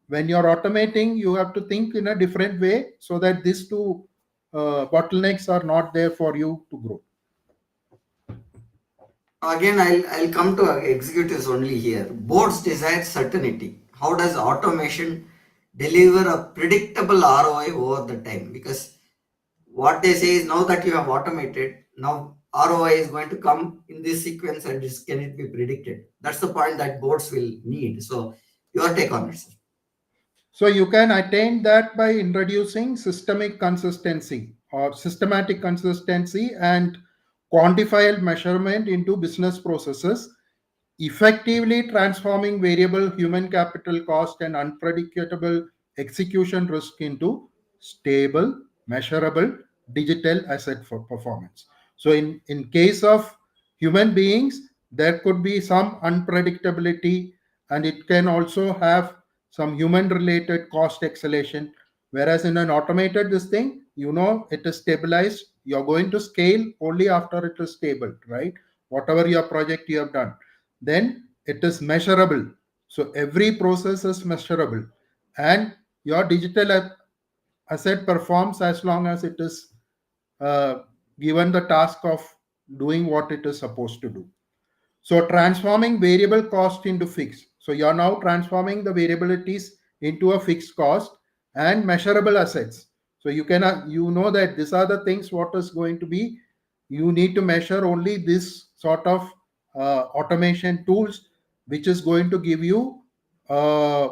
Speaker 2: when you're automating, you have to think in a different way so that these two bottlenecks are not there for you to grow.
Speaker 1: again, I'll come to executives only here. Boards desire certainty. How does automation deliver a predictable ROI over the time? Because what they say is now that you have automated, now ROI is going to come in this sequence and this can it be predicted? That's the point that boards will need. So your take on it, sir.
Speaker 2: So you can attain that by introducing systematic consistency and quantifiable measurement into business processes, effectively transforming variable human capital cost and unpredictable execution risk into stable, measurable digital asset for performance. So in case of human beings, there could be some unpredictability, and it can also have some human related cost acceleration. Whereas in an automated this thing, it is stabilized. You're going to scale only after it is stable, right? Whatever your project you have done, then it is measurable. So every process is measurable, and your digital asset performs as long as it is uh, given the task of doing what it is supposed to do. So transforming variable cost into fixed. So you're now transforming the variabilities into a fixed cost and measurable assets. So you cannot, you know that these are the things what is going to be. You need to measure only this sort of automation tools, which is going to give you uh,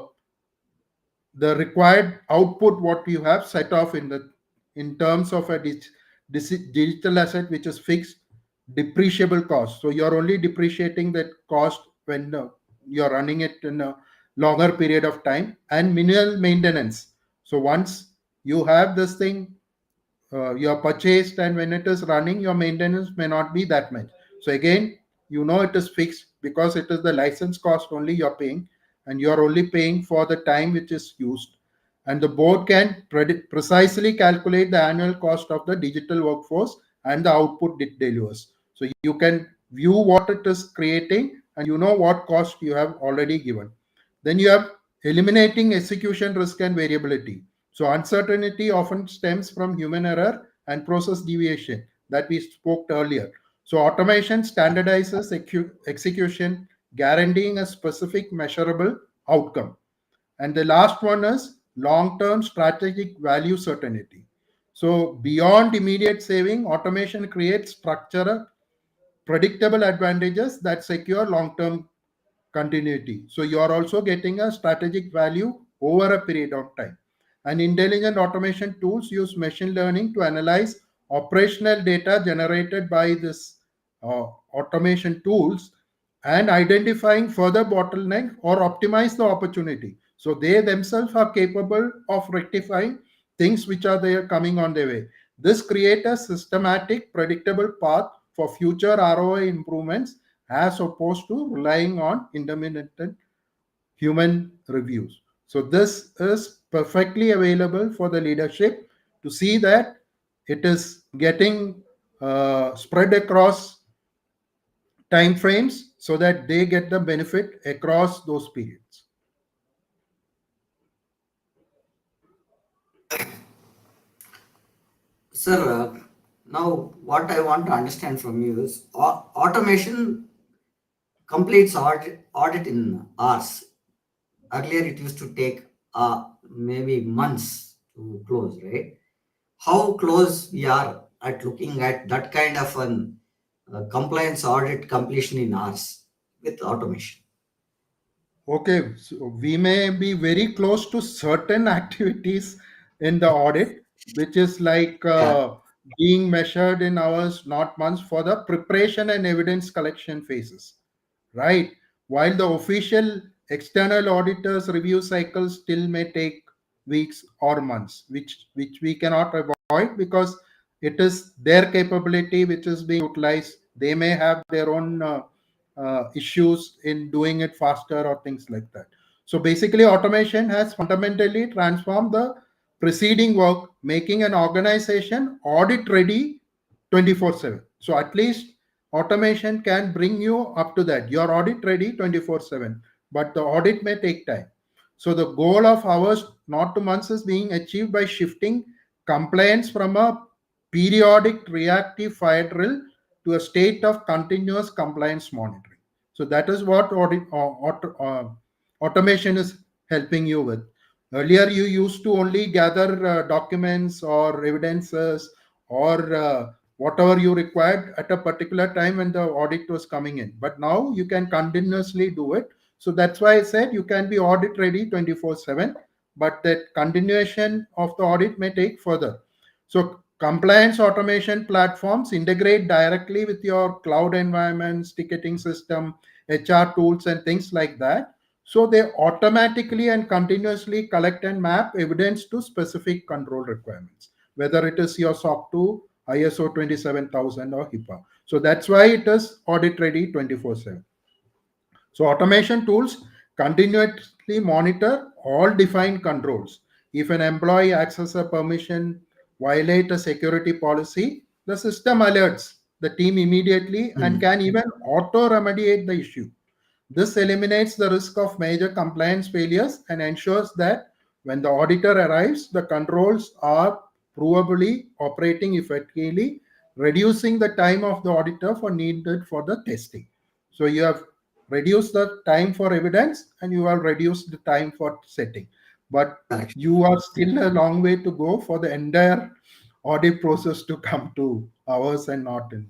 Speaker 2: the required output what you have set off in the in terms of a digital asset which is fixed depreciable cost. So you're only depreciating that cost when you're running it in a longer period of time, and minimal maintenance. So once you have this thing, you are purchased, and when it is running, your maintenance may not be that much. So again, you know it is fixed because it is the license cost only you're paying, and you are only paying for the time which is used. And the board can precisely calculate the annual cost of the digital workforce and the output it delivers. So you can view what it is creating, and you know what cost you have already given. Then you have eliminating execution risk and variability. So uncertainty often stems from human error and process deviation that we spoke earlier. So automation standardizes execution, guaranteeing a specific measurable outcome. And the last one is long-term strategic value certainty. So beyond immediate saving, automation creates structural, predictable advantages that secure long-term continuity. So you are also getting a strategic value over a period of time. And intelligent automation tools use machine learning to analyze operational data generated by this automation tools and identifying further bottleneck or optimize the opportunity. So they themselves are capable of rectifying things which are there coming on their way. This creates a systematic, predictable path for future ROI improvements as opposed to relying on intermittent human reviews. So this is perfectly available for the leadership to see that it is getting spread across time frames so that they get the benefit across those periods.
Speaker 1: Sir, now what I want to understand from you is automation completes audit in hours. Earlier, it used to take maybe months to close, right? How close we are at looking at that kind of an compliance audit completion in hours with automation?
Speaker 2: Okay, so we may be very close to certain activities in the audit, which is like
Speaker 1: Yeah.
Speaker 2: being measured in hours, not months, for the preparation and evidence collection phases, right? While the official external auditors review cycles still may take weeks or months, which we cannot avoid because it is their capability which is being utilized. They may have their own issues in doing it faster or things like that. So basically, automation has fundamentally transformed the preceding work, making an organization audit ready 24/7. So at least automation can bring you up to that. You're audit ready 24/7, but the audit may take time. So the goal of hours, not to months, is being achieved by shifting compliance from a periodic reactive fire drill to a state of continuous compliance monitoring. So that is what automation is helping you with. Earlier, you used to only gather documents or evidences or whatever you required at a particular time when the audit was coming in. But now you can continuously do it. So that's why I said you can be audit ready 24/7, but that continuation of the audit may take further. So compliance automation platforms integrate directly with your cloud environments, ticketing system, HR tools, and things like that. So they automatically and continuously collect and map evidence to specific control requirements, whether it is your SOC 2, ISO 27000, or HIPAA. So that's why it is audit ready 24/7. So automation tools continuously monitor all defined controls. If an employee accesses a permission, violate a security policy, the system alerts the team immediately and
Speaker 1: Hmm.
Speaker 2: can even auto remediate the issue. This eliminates the risk of major compliance failures and ensures that when the auditor arrives, the controls are provably operating effectively, reducing the time of the auditor for needed for the testing. So you have reduced the time for evidence and you have reduced the time for setting. but
Speaker 1: Correct.
Speaker 2: you are still a long way to go for the entire audit process to come to hours and not in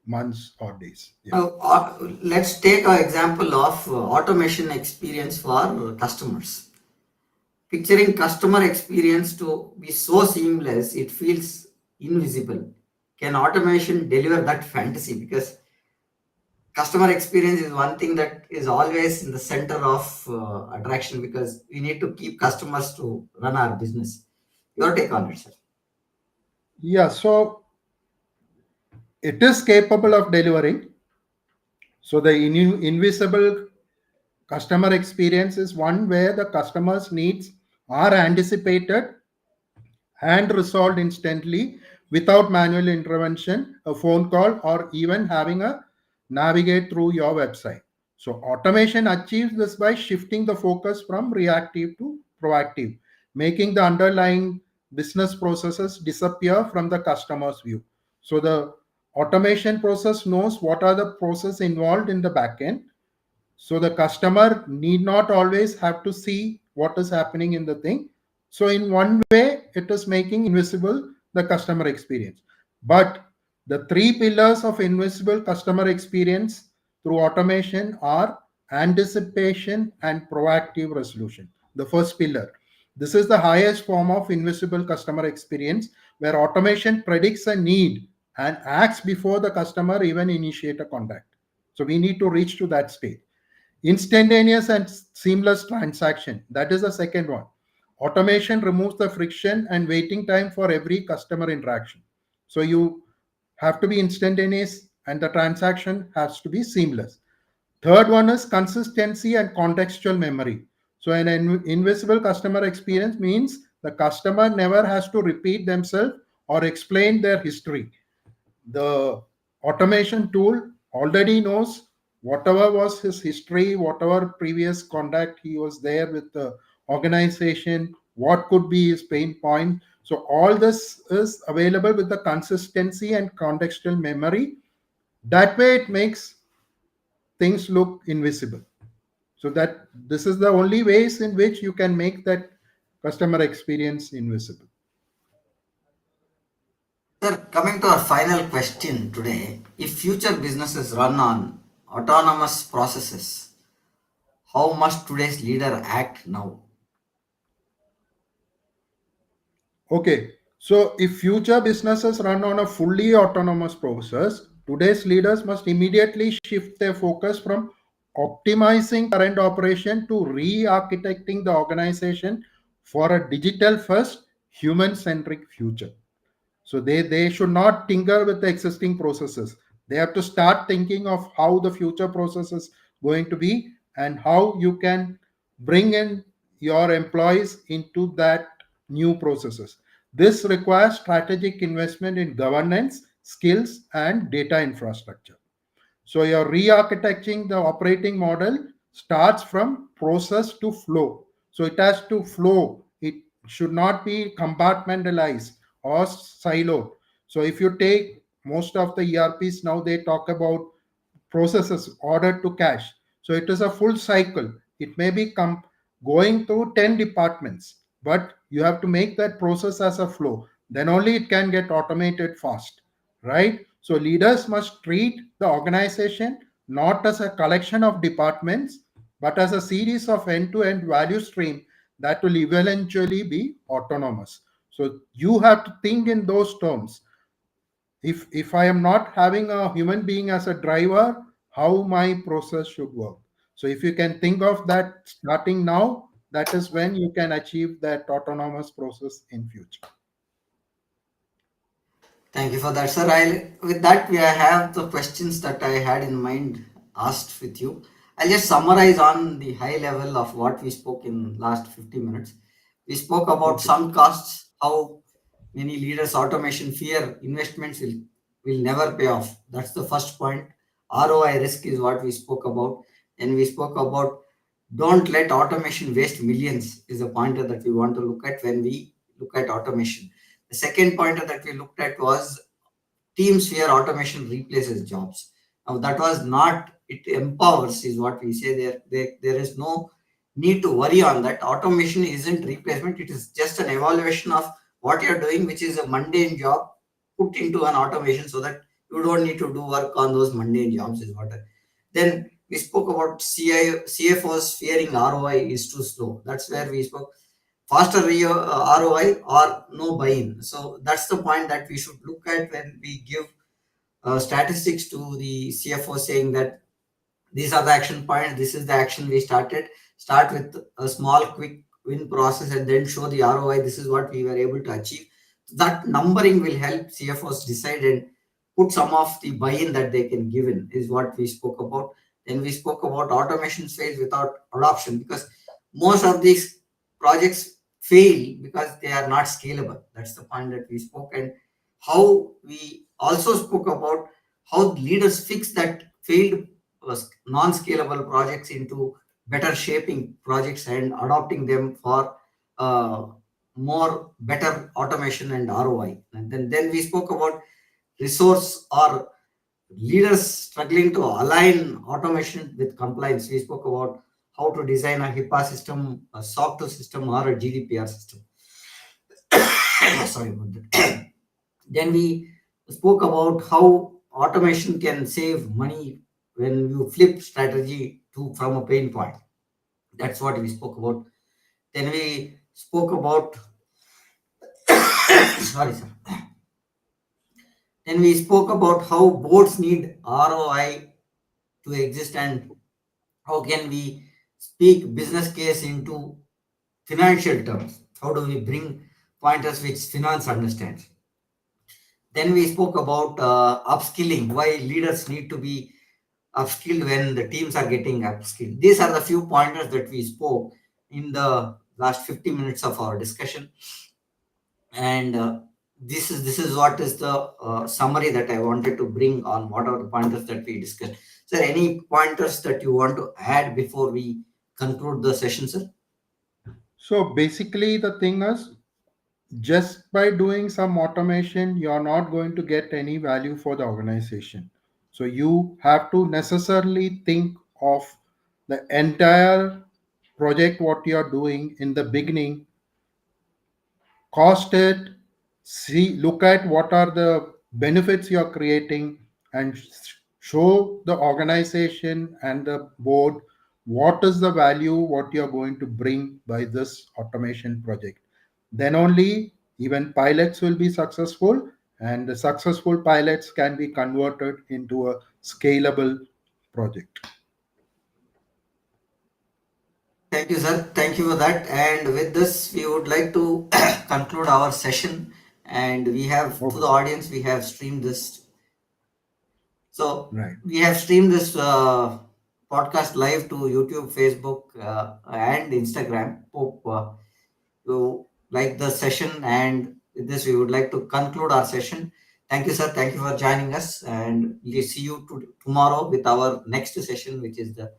Speaker 2: months or days. Yeah.
Speaker 1: Now, let's take an example of automation experience for customers. Picturing customer experience to be so seamless, it feels invisible. Can automation deliver that fantasy? Because customer experience is one thing that is always in the center of attraction because we need to keep customers to run our business. Your take on it, sir.
Speaker 2: Yeah, so it is capable of delivering. So the invisible customer experience is one where the customer's needs are anticipated and resolved instantly without manual intervention, a phone call, or even having a navigate through your website. So automation achieves this by shifting the focus from reactive to proactive, making the underlying business processes disappear from the customer's view. So the automation process knows what are the process involved in the backend, so the customer need not always have to see what is happening in the thing. So in one way it is making invisible the customer experience. But the three pillars of invisible customer experience through automation are anticipation and proactive resolution. The first pillar, this is the highest form of invisible customer experience, where automation predicts a need and acts before the customer even initiate a contact. So we need to reach to that state. Instantaneous and seamless transaction, that is the second one. Automation removes the friction and waiting time for every customer interaction. So you have to be instantaneous and the transaction has to be seamless. Third one is consistency and contextual memory. So an invisible customer experience means the customer never has to repeat themselves or explain their history. The automation tool already knows whatever was his history, whatever previous contact he was there with the organization, what could be his pain point. So all this is available with the consistency and contextual memory. That way it makes things look invisible. So that this is the only ways in which you can make that customer experience invisible.
Speaker 1: Sir, coming to our final question today, if future businesses run on autonomous processes, how must today's leader act now?
Speaker 2: Okay, so if future businesses run on a fully autonomous process, today's leaders must immediately shift their focus from optimizing current operation to re-architecting the organization for a digital first, human centric future. So they should not tinker with the existing processes. They have to start thinking of how the future process is going to be and how you can bring in your employees into that new processes. This requires strategic investment in governance, skills, and data infrastructure. So you're re-architecting the operating model starts from process to flow. So it has to flow. It should not be compartmentalized or siloed. So if you take most of the ERPs now, they talk about processes order to cash. So it is a full cycle. It may be going through 10 departments, but you have to make that process as a flow. Then only it can get automated fast, right? So leaders must treat the organization not as a collection of departments, but as a series of end-to-end value stream that will eventually be autonomous. So you have to think in those terms. If I am not having a human being as a driver, how my process should work. So if you can think of that starting now, that is when you can achieve that autonomous process in future.
Speaker 1: Thank you for that, sir. With that, we have the questions that I had in mind asked with you. I'll just summarize on the high level of what we spoke in last 50 minutes. We spoke about
Speaker 2: Okay.
Speaker 1: sunk costs, how many leaders automation fear investments will never pay off. That's the first point. ROI risk is what we spoke about. And we spoke about don't let automation waste millions is a pointer that we want to look at when we look at automation. The second pointer that we looked at was teams fear automation replaces jobs. Now that was not, it empowers is what we say there. There is no need to worry on that. Automation isn't replacement, it is just an evaluation of what you're doing, which is a mundane job, put into an automation so that you don't need to do work on those mundane jobs, is what then we spoke about CFOs fearing ROI is too slow. That's where we spoke faster ROI or no buy-in. So that's the point that we should look at when we give statistics to the CFO, saying that these are the action points, this is the action we started. Start with a small quick win process and then show the ROI, this is what we were able to achieve. That numbering will help CFOs decide and put some of the buy-in that they can give in, is what we spoke about. Then we spoke about automation fails without adoption, because most of these projects fail because they are not scalable. That's the point that we spoke. And how we also spoke about how leaders fix that failed non-scalable projects into better shaping projects and adopting them for uh, more better automation and ROI. And then we spoke about resource or leaders struggling to align automation with compliance. We spoke about how to design a HIPAA system, a SOC 2 system, or a GDPR system. Sorry about that. Then we spoke about how automation can save money when you flip strategy to from a pain point. That's what we spoke about. Then we spoke about sorry, sir. Then we spoke about how boards need ROI to exist, and how can we speak business case into financial terms. How do we bring pointers which finance understands? Then we spoke about upskilling, why leaders need to be upskilled when the teams are getting upskilled. These are the few pointers that we spoke in the last 50 minutes of our discussion. And this is what is the summary that I wanted to bring on what are the pointers that we discussed. Sir, any pointers that you want to add before we conclude the session, sir?
Speaker 2: So basically, the thing is, just by doing some automation, you're not going to get any value for the organization. So you have to necessarily think of the entire project, what you're doing in the beginning, cost it, see, look at what are the benefits you're creating, and show the organization and the board what is the value what you're going to bring by this automation project. Then only even pilots will be successful, and the successful pilots can be converted into a scalable project.
Speaker 1: Thank you, sir. Thank you for that. And with this, we would like to conclude our session. And we have, to the
Speaker 2: Okay,
Speaker 1: audience, we have streamed this. So
Speaker 2: right.
Speaker 1: we have streamed this podcast live to YouTube, Facebook, and Instagram. Hope you like the session. And with this, we would like to conclude our session. Thank you, sir. Thank you for joining us. And we see you tomorrow with our next session, which is the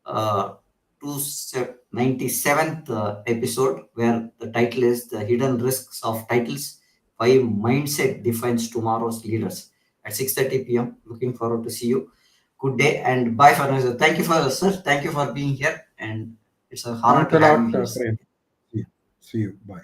Speaker 1: uh, 297th episode, where the title is The Hidden Risks of Titles, Why Mindset Defines Tomorrow's Leaders, at 6:30 p.m. Looking forward to see you. Good day and bye for now, sir. Thank you for, sir. Thank you for being here, and it's an honor
Speaker 2: Thanks
Speaker 1: to
Speaker 2: a
Speaker 1: have you
Speaker 2: lot,
Speaker 1: here, sir.
Speaker 2: Prem. See you. See you. Bye.